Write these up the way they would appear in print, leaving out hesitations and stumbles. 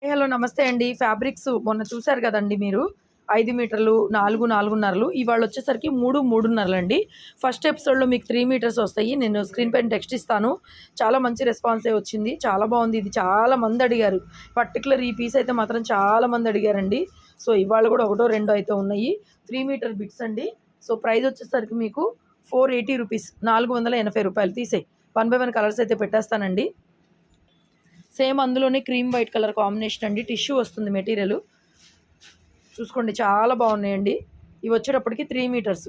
Hello నమస్తే అండి. Fabrics మొన్న చూసారు కదండీ మీరు. 5 మీటర్లు, 4, 4.5లు ఇవాళ వచ్చేసరికి 3, 3.5 అండి. ఫస్ట్ ఎపిసోడ్‌లో మీకు 3 మీటర్స్ వస్తాయి. నేను స్క్రీన్ పైన టెక్స్ట్ ఇస్తాను. చాలా మంచి రెస్పాన్సే వచ్చింది. చాలా బాగుంది. ఇది చాలా మంది అడిగారు. పర్టిక్యులర్ ఈ పీస్ అయితే మాత్రం చాలా మంది అడిగారండి. సో ఇవాళ కూడా ఒకటో రెండో అయితే ఉన్నాయి. 3 మీటర్ బిట్స్ అండి. సో ప్రైస్ వచ్చేసరికి మీకు 480 రూపీస్, ₹480 తీసేయి. 1 బై 1 కలర్స్ అయితే పెట్టేస్తానండి. సేమ్ అందులోనే క్రీమ్ వైట్ కలర్ కాంబినేషన్ అండి. టిష్యూ వస్తుంది మెటీరియల్. చూసుకోండి చాలా బాగున్నాయండి. ఇవి వచ్చేటప్పటికి 3 మీటర్స్.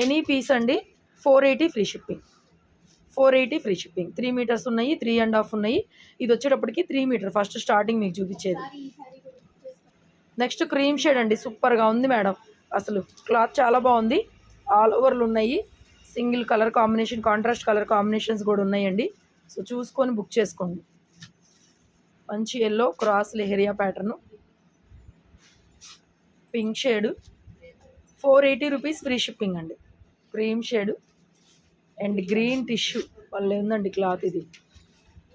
ఎనీ పీస్ అండి 480 free shipping. 480 free shipping. 3 meters ఉన్నాయి, 3.5 ఉన్నాయి. ఇది వచ్చేటప్పటికి 3 మీటర్ ఫస్ట్ స్టార్టింగ్ మీకు చూపించేది. నెక్స్ట్ క్రీమ్ షేడ్ అండి. సూపర్గా ఉంది మేడం. అసలు క్లాత్ చాలా బాగుంది. ఆల్ ఓవర్లు ఉన్నాయి. Single colour combination, contrast colour combinations కూడా ఉన్నాయండి. సో చూసుకొని బుక్ చేసుకోండి. మంచి yellow cross leheriya pattern, pink shade, 480 rupees free shipping అండి. Cream shade and green tissue వాళ్ళు ఉందండి క్లాత్. ఇది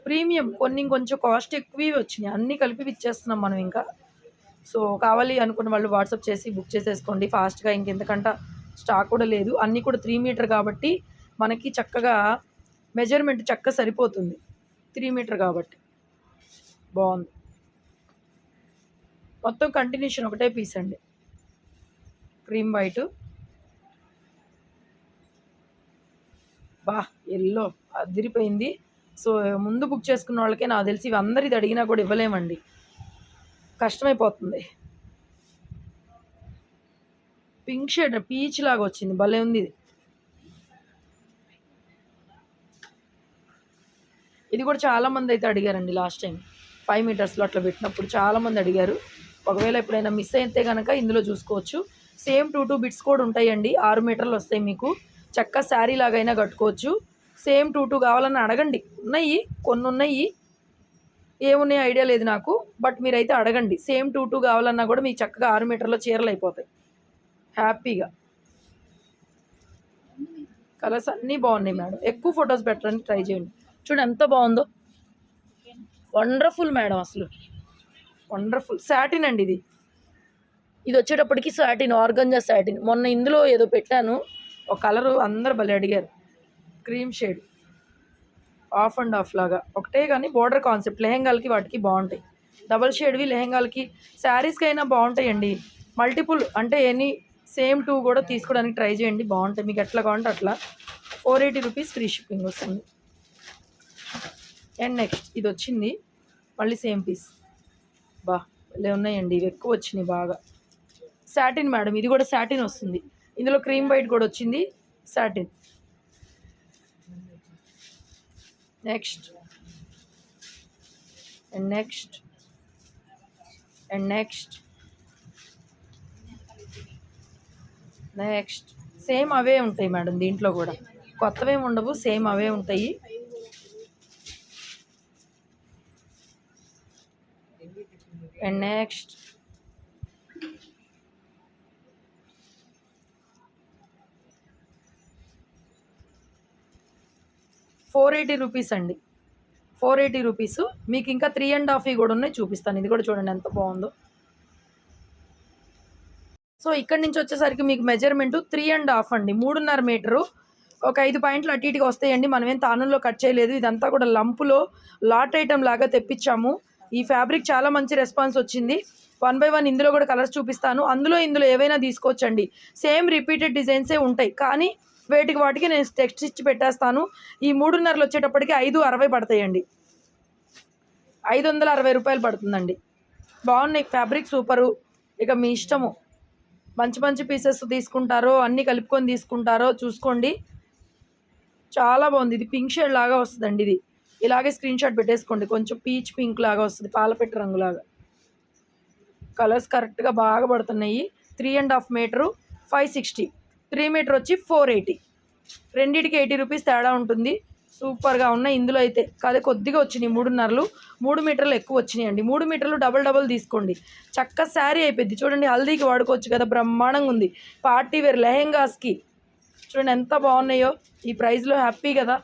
ప్రీమియం. కొన్ని కొంచెం కాస్ట్ ఎక్కువవి వచ్చినాయి. అన్నీ కలిపి ఇచ్చేస్తున్నాం మనం ఇంకా. సో కావాలి అనుకున్న వాళ్ళు వాట్సాప్ చేసి బుక్ చేసేసుకోండి ఫాస్ట్గా. ఇంకెంతకంటే స్టాక్ కూడా లేదు. అన్నీ కూడా 3 మీటర్ కాబట్టి మనకి చక్కగా మెజర్మెంట్ చక్కగా సరిపోతుంది. 3 మీటర్ కాబట్టి బాగుంది. మొత్తం కంటిన్యూషన్ ఒకటే పీస్ అండి. క్రీమ్ వైట్, బా ఎల్లో అదిరిపోయింది. సో ముందు బుక్ చేసుకున్న వాళ్ళకే నాకు తెలిసి ఇవి అందరిది అడిగినా కూడా ఇవ్వలేమండి, కష్టమైపోతుంది. పింక్ షేడ్ పీచ్ లాగా వచ్చింది, భలే ఉంది ఇది. ఇది కూడా చాలామంది అయితే అడిగారండి లాస్ట్ టైం 5 మీటర్స్లో అట్లా పెట్టినప్పుడు చాలామంది అడిగారు. ఒకవేళ ఎప్పుడైనా మిస్ అయితే కనుక ఇందులో చూసుకోవచ్చు. సేమ్ 2 బిట్స్ కూడా ఉంటాయండి. 6 మీటర్లు వస్తాయి మీకు. చక్క శారీ లాగైనా కట్టుకోవచ్చు. సేమ్ 2 కావాలని అడగండి. ఉన్నాయి, కొన్ని ఉన్నాయి. ఏమున్నాయి ఐడియా లేదు నాకు, బట్ మీరైతే అడగండి. సేమ్ 2 కావాలన్నా కూడా మీకు చక్కగా 6 మీటర్లో చీరలు అయిపోతాయి హ్యాపీగా. కలర్స్ అన్నీ బాగున్నాయి మేడం. ఎక్కువ ఫొటోస్ పెట్టడానికి ట్రై చేయండి. చూడండి ఎంత బాగుందో. వండర్ఫుల్ మేడం, అసలు వండర్ఫుల్. శాటిన్ అండి ఇది. ఇది వచ్చేటప్పటికి శాటిన్, ఆర్గంజా శాటిన్. మొన్న ఇందులో ఏదో పెట్టాను ఒక కలరు, అందరు భలే అడిగారు. Cream shade of and of లాగా ఒకటే, కానీ బోర్డర్ కాన్సెప్ట్ లెహెంగాలకి వాటికి బాగుంటాయి. డబల్ షేడ్వి లెహెంగాలకి, శారీస్కి అయినా బాగుంటాయండి. మల్టిపుల్ అంటే ఎనీ సేమ్ 2 కూడా తీసుకోవడానికి ట్రై చేయండి, బాగుంటాయి. మీకు ఎట్లా కావాలంటే అట్లా. 480 రూపీస్ ఫ్రీ షిప్పింగ్ వస్తుంది. అండ్ నెక్స్ట్ ఇది వచ్చింది మళ్ళీ సేమ్ పీస్. బా భలే ఉన్నాయండి. ఇవి ఎక్కువ వచ్చినాయి బాగా. శాటిన్ మేడం, ఇది కూడా శాటిన్ వస్తుంది. ఇందులో క్రీమ్ వైట్ కూడా వచ్చింది, satin. Next and next and next next same అవే ఉంటాయి మేడం. దీంట్లో కూడా కొత్తవేమి ఉండవు, సేమ్ అవే ఉంటాయి. అండ్ నెక్స్ట్ 480 రూపీస్ అండి. 480 రూపీస్. మీకు ఇంకా 3.5 కూడా ఉన్నాయి, చూపిస్తాను. ఇది కూడా చూడండి ఎంత బాగుందో. సో ఇక్కడి నుంచి వచ్చేసరికి మీకు మెజర్మెంట్ 3.5 అండి. 3.5 మీటరు. ఒక 5 పాయింట్లు అటు ఇటుగా వస్తాయండి. మనమేం తానుల్లో కట్ చేయలేదు. ఇదంతా కూడా లంపులో లాట్ ఐటమ్ లాగా తెప్పించాము. ఈ ఫ్యాబ్రిక్ చాలా మంచి రెస్పాన్స్ వచ్చింది. 1 బై 1 ఇందులో కూడా కలర్స్ చూపిస్తాను. ఇందులో ఏవైనా తీసుకోవచ్చండి. సేమ్ రిపీటెడ్ డిజైన్సే ఉంటాయి, కానీ వాటికి నేను టెక్స్ట్ ఇచ్చి పెట్టేస్తాను. ఈ 3.5 వచ్చేటప్పటికి 560 పడతాయండి. 560 రూపాయలు పడుతుందండి. బాగున్నాయి ఫ్యాబ్రిక్, సూపరు. ఇక మీ ఇష్టము. మంచి మంచి పీసెస్ తీసుకుంటారో అన్నీ కలుపుకొని తీసుకుంటారో చూసుకోండి. చాలా బాగుంది. ఇది పింక్ షేడ్ లాగా వస్తుందండి. ఇది ఇలాగే స్క్రీన్ షాట్ పెట్టేసుకోండి. కొంచెం పీచ్ పింక్ లాగా వస్తుంది, పాలపెట్టు రంగులాగా. కలర్స్ కరెక్ట్గా బాగా పడుతున్నాయి. 3.5 మీటరు 560, 3 మీటర్ వచ్చి 480. రెండింటికి 80 రూపీస్ తేడా ఉంటుంది. సూపర్గా ఉన్నాయి. ఇందులో అయితే కాదే కొద్దిగా వచ్చినాయి 3.5. 3 మీటర్లు ఎక్కువ వచ్చినాయండి. 3 మీటర్లు డబల్ తీసుకోండి, చక్క శారీ అయిపోద్ది. చూడండి హల్దీకి వాడుకోవచ్చు కదా, బ్రహ్మాండంగా ఉంది. పార్టీ వేర్ లెహెంగాస్కి చూడండి ఎంత బాగున్నాయో. ఈ ప్రైస్లో హ్యాపీ కదా.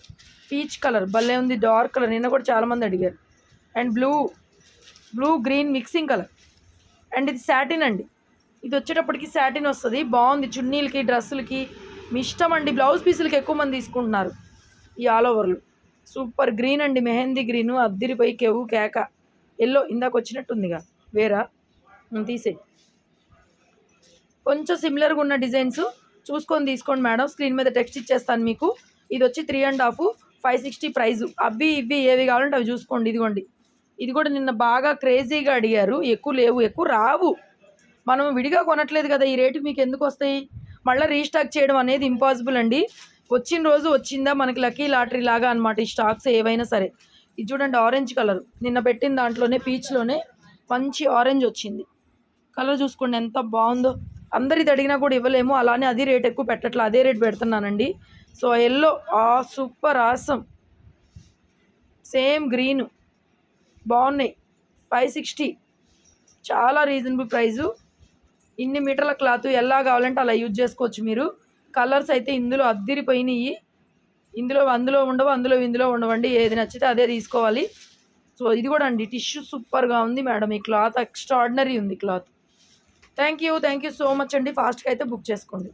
పీచ్ కలర్ భలే ఉంది, డార్క్ కలర్. నిన్న కూడా చాలామంది అడిగారు. And blue green mixing colour. And ఇది శాటిన్ అండి. ఇది వచ్చేటప్పటికి శాటిన్ వస్తుంది. బాగుంది, చున్నీలకి డ్రెస్సులకి మీ ఇష్టం అండి. బ్లౌజ్ పీసులకి ఎక్కువ మంది తీసుకుంటున్నారు ఈ ఆల్ ఓవర్లు. సూపర్ గ్రీన్ అండి, మెహందీ గ్రీను, అద్దిరిపోయి కెవ్వు కేక. ఎల్లో ఇందాక వచ్చినట్టుందిగా వేరా, తీసే. కొంచెం సిమిలర్గా ఉన్న డిజైన్స్ చూసుకొని తీసుకోండి మేడం. స్క్రీన్ మీద టెక్స్ట్ ఇచ్చేస్తాను మీకు. ఇది వచ్చి 3.5, 560 ప్రైజు. అవి ఇవి ఏవి కావాలంటే అవి చూసుకోండి. ఇదిగోండి, ఇది కూడా నిన్న బాగా క్రేజీగా అడిగారు. ఎక్కువ లేవు, ఎక్కువ రావు. మనం విడిగా కొనట్లేదు కదా, ఈ రేటుకి మీకు ఎందుకు వస్తాయి? మళ్ళీ రీస్టాక్ చేయడం అనేది ఇంపాసిబుల్ అండి. వచ్చిన రోజు వచ్చిందా మనకి లక్కీ లాటరీ లాగా అనమాట ఈ స్టాక్స్ ఏవైనా సరే. ఇది చూడండి, ఆరెంజ్ కలర్, నిన్న పెట్టిన దాంట్లోనే పీచ్లోనే మంచి ఆరెంజ్ వచ్చింది. కలర్ చూసుకోండి ఎంత బాగుందో. అందరిది అడిగినా కూడా ఇవ్వలేము, అలానే అది రేట్ ఎక్కువ పెట్టట్లా, అదే రేట్ పెడుతున్నానండి. So yellow super awesome, same green బాగున్నాయి. 560, చాలా రీజనబుల్ ప్రైజు. ఇన్ని మీటర్ల క్లాత్ ఎలా కావాలంటే అలా యూజ్ చేసుకోవచ్చు మీరు. కలర్స్ అయితే ఇందులో అద్దిరిపోయినాయి. అందులో ఉండవు, ఇందులో ఉండవండి. ఏది నచ్చితే అదే తీసుకోవాలి. సో ఇది కూడా అండి, టిష్యూ సూపర్గా ఉంది మేడం. ఈ క్లాత్ ఎక్స్ట్రాడినరీ ఉంది cloth. Thank you so much అండి. ఫాస్ట్గా అయితే బుక్ చేసుకోండి.